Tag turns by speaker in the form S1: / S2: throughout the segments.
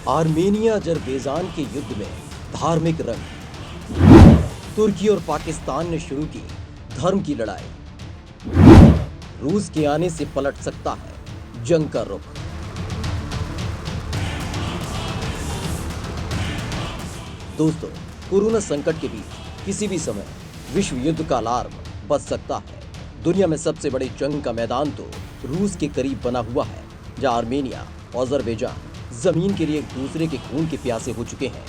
S1: Armenia Azerbaijan के युद्ध में धार्मिक रंग। तुर्की और पाकिस्तान ने शुरू की धर्म की लड़ाई। रूस के आने से पलट सकता है जंग का रुख। दोस्तों, कोरोना संकट के बीच किसी भी समय विश्व युद्ध का अलार्म बज सकता है। दुनिया में सबसे बड़ी जंग का मैदान तो रूस के करीब बना हुआ है, जहां आर्मेनिया और अजरबैजान जमीन के लिए एक दूसरे के खून के प्यासे हो चुके हैं।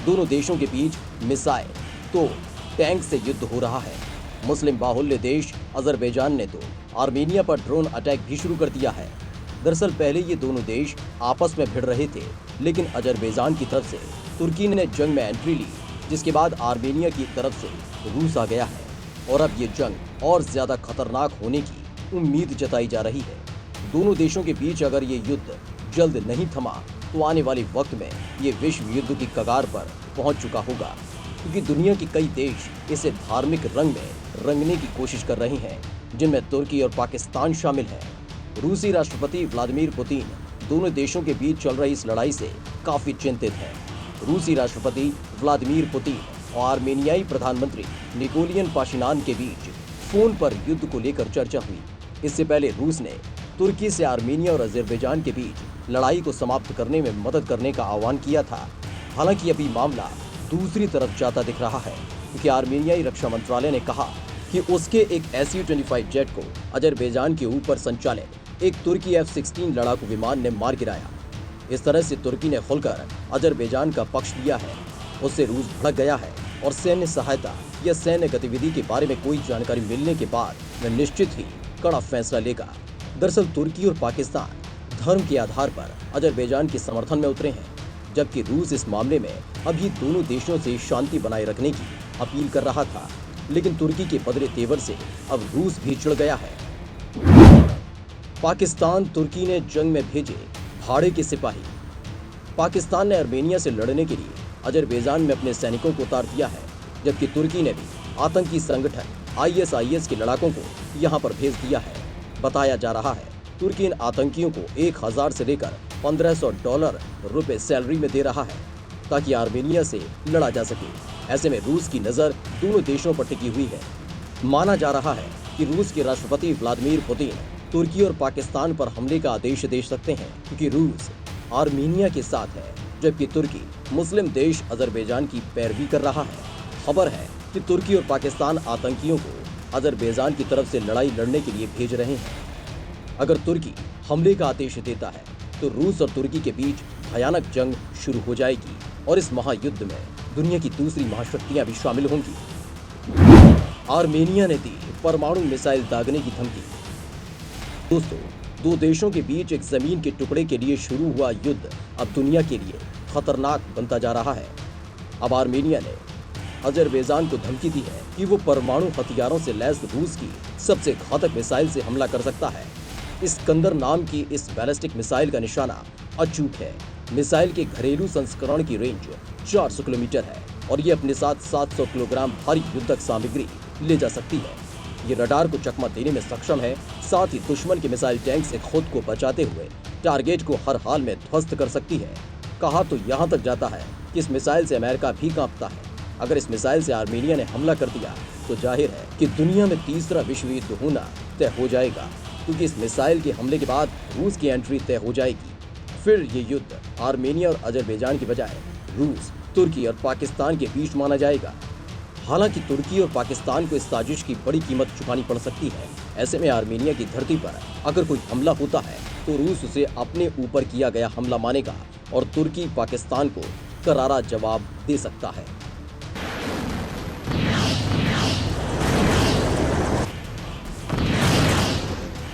S1: दोनों देशों के बीच मिसाइल, तोप, टैंक से युद्ध हो रहा है। मुस्लिम बाहुल्य देश अजरबैजान ने तो आर्मेनिया पर ड्रोन अटैक भी शुरू कर दिया है। दरअसल पहले ये दोनों देश आपस में भिड़ रहे थे, लेकिन अजरबैजान की तरफ से तुर्की ने जंग में एंट्री ली, जिसके बाद आर्मेनिया की तरफ से रूस आ गया है और अब ये जंग और ज्यादा खतरनाक होने की उम्मीद जताई जा रही है। दोनों देशों के बीच अगर ये युद्ध जल्द नहीं थमा तो आने वाले वक्त में ये विश्व युद्ध की कगार पर पहुंच चुका होगा, क्योंकि दुनिया के कई देश इसे धार्मिक रंग में रंगने की कोशिश कर रहे हैं, जिनमें तुर्की और पाकिस्तान शामिल हैं। रूसी राष्ट्रपति व्लादिमीर पुतिन दोनों देशों के बीच चल रही इस लड़ाई से काफी चिंतित हैं। रूसी राष्ट्रपति व्लादिमीर पुतिन और आर्मेनियाई प्रधानमंत्री निकोलियन पाशिनान के बीच फोन पर युद्ध को लेकर चर्चा हुई। इससे पहले रूस ने तुर्की से आर्मेनिया और अजरबैजान के बीच लड़ाई को समाप्त करने में मदद करने का आह्वान किया था। हालांकि अभी मामला दूसरी तरफ जाता दिख रहा है, क्योंकि आर्मेनियाई रक्षा मंत्रालय ने कहा कि उसके एक Su-25 जेट को अजरबैजान के ऊपर संचालित एक तुर्की F-16 लड़ाकू विमान ने मार गिराया। इस तरह से तुर्की ने खुलकर अजरबैजान का पक्ष लिया है। उससे रूस भड़क गया है और सैन्य सहायता या सैन्य गतिविधि के बारे में कोई जानकारी मिलने के बाद वह निश्चित ही कड़ा फैसला लेगा। दरअसल तुर्की और पाकिस्तान धर्म के आधार पर अजरबैजान के समर्थन में उतरे हैं, जबकि रूस इस मामले में अभी दोनों देशों से शांति बनाए रखने की अपील कर रहा था। लेकिन तुर्की के बदले तेवर से अब रूस भी चिढ़ गया है। पाकिस्तान तुर्की ने जंग में भेजे भाड़े के सिपाही। पाकिस्तान ने आर्मेनिया से लड़ने के लिए अजरबैजान में अपने सैनिकों को उतार दिया है, जबकि तुर्की ने भी आतंकी संगठन ISIS के लड़ाकों को यहां पर भेज दिया है। बताया जा रहा है तुर्की इन आतंकियों को 1000 से लेकर $1500 सैलरी में दे रहा है, ताकि आर्मेनिया से लड़ा जा सके। ऐसे में रूस की नजर दोनों देशों पर टिकी हुई है। माना जा रहा है कि रूस के राष्ट्रपति व्लादिमीर पुतिन तुर्की और पाकिस्तान पर हमले का आदेश दे सकते हैं, क्योंकि रूस आर्मेनिया के साथ है, जबकि तुर्की मुस्लिम देश अजरबैजान की पैरवी कर रहा है। खबर है कि तुर्की और पाकिस्तान आतंकियों को अजरबैजान की तरफ से लड़ाई लड़ने के लिए भेज रहे हैं। अगर तुर्की हमले का आदेश देता है तो रूस और तुर्की के बीच भयानक जंग शुरू हो जाएगी और इस महायुद्ध में दुनिया की दूसरी महाशक्तियां भी शामिल होंगी। आर्मेनिया ने दी परमाणु मिसाइल दागने की धमकी। दोस्तों, दो देशों के बीच एक जमीन के टुकड़े के लिए शुरू हुआ युद्ध अब दुनिया के लिए खतरनाक बनता जा रहा है। अब आर्मेनिया ने अजरबैजान को धमकी दी है कि वो परमाणु हथियारों से लैस रूस की सबसे घातक मिसाइल से हमला कर सकता है। इस्कंदर नाम की इस बैलिस्टिक मिसाइल का निशाना अचूक है। मिसाइल के घरेलू संस्करण की रेंज 400 किलोमीटर है और ये अपने साथ 700 किलोग्राम भारी युद्धक सामग्री ले जा सकती है। ये रडार को चकमा देने में सक्षम है, साथ ही दुश्मन के मिसाइल टैंक से खुद को बचाते हुए टारगेट को हर हाल में ध्वस्त कर सकती है। कहा तो यहाँ तक जाता है कि इस मिसाइल से अमेरिका भी कांपता है। अगर इस मिसाइल से आर्मेनिया ने हमला कर दिया तो जाहिर है कि दुनिया में तीसरा विश्व युद्ध होना तय हो जाएगा, क्योंकि इस मिसाइल के हमले के बाद रूस की एंट्री तय हो जाएगी। फिर ये युद्ध आर्मेनिया और अजरबैजान की बजाय रूस, तुर्की और पाकिस्तान के बीच माना जाएगा। हालांकि तुर्की और पाकिस्तान को इस साजिश की बड़ी कीमत चुकानी पड़ सकती है। ऐसे में आर्मेनिया की धरती पर अगर कोई हमला होता है तो रूस उसे अपने ऊपर किया गया हमला मानेगा और तुर्की पाकिस्तान को करारा जवाब दे सकता है।